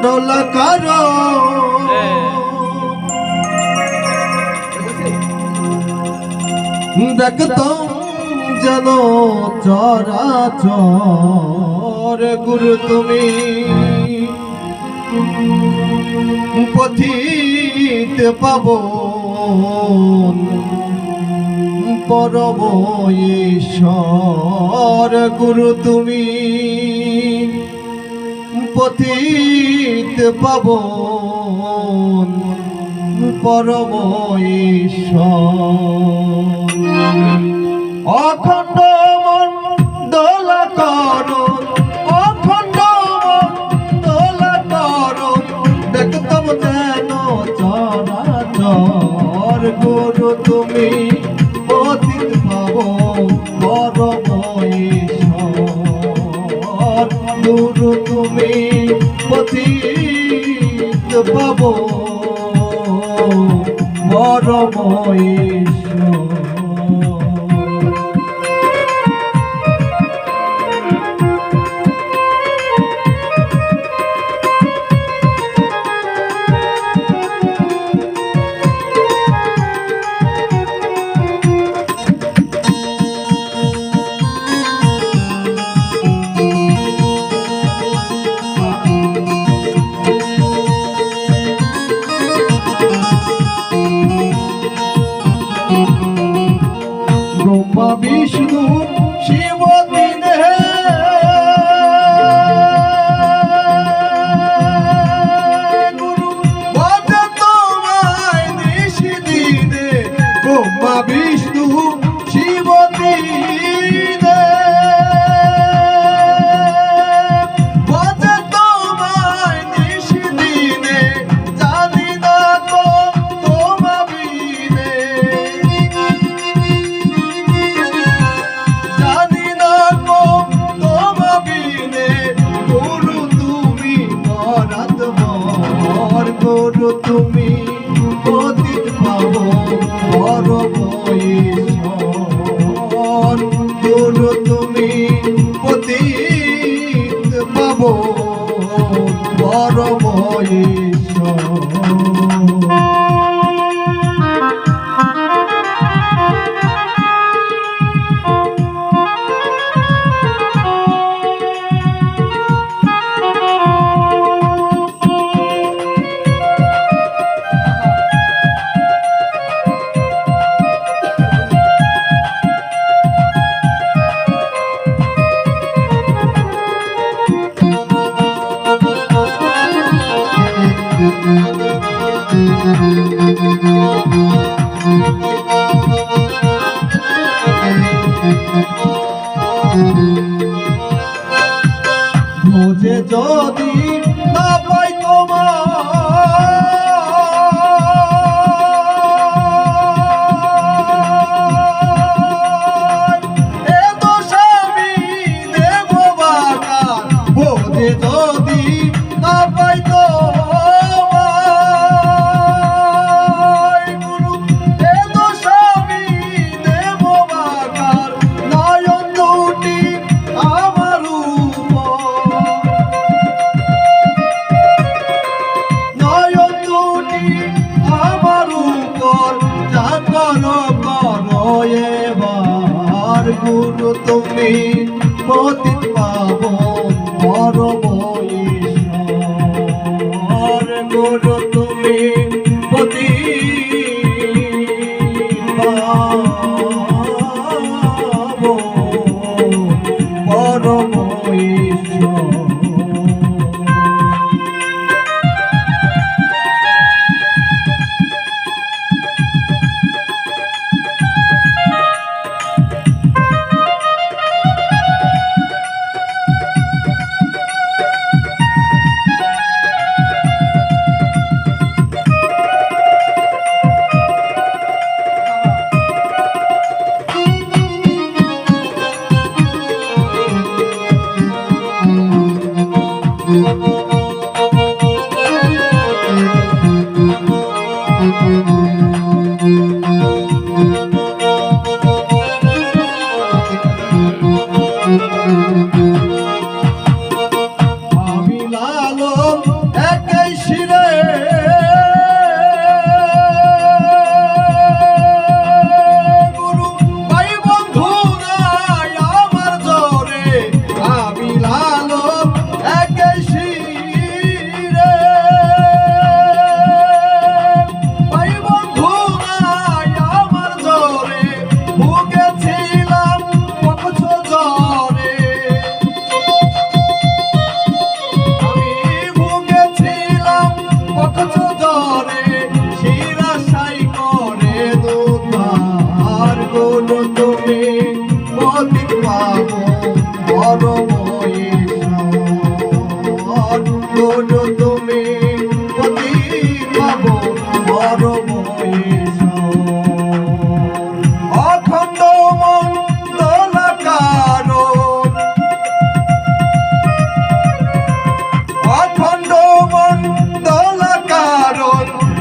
দোলা করো দেখতাম যেন চরাচর গুরু তুমি পথিত পাবন পরম ঈশ্বর গুরু তুমি পতিত পাবন পরম ঈশ্বর অখণ্ড মন দোলা করো অখণ্ড মন দোলা করো দেখতাম যেন চরাচর গুরু তুমি পতিত পাবন পরম ঈশ্বর গুরু তুমি পতিত পাবন পরম ঈশ্বর ব্রহ্মা বিষ্ণু শিব দিনে গুরু বাজে তোমায় নিশি দিনে ব্রহ্মা বিষ্ণু শিব দিনে বাজে তোমায় নিশি দিনে জানি না তো তোমা বিনে গুরু তুমি পতিত পাবন পরম ঈশ্বর গুরু তুমি পতিত পাবন পরম ঈশ্বর খোঁজে যদি না পাই তোমার এ দোষ আমি দেব বাকার খোঁজে যদি না পাই তোমার গুরু এ দোষ আমি দেব বাকার নয়ন দুটি আমার গুরু তুমি পতিত পাবন পরম ঈশ্বর গুরু তুমি পতিত পাবন পরম ঈশ্বর তুমি পতি পাব পরম অখণ্ড মণ্ডলাকার অখণ্ড মণ্ডলাকার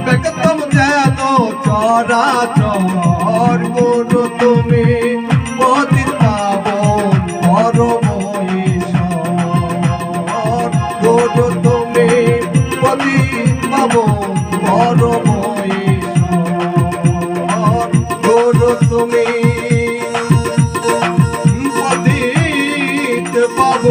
ব্যক্তম যেন চরাচর গুরু তুমি পতি পাব পরম গুরু তুমি পতি পাব পরম গুরু তুমি পতিত পাব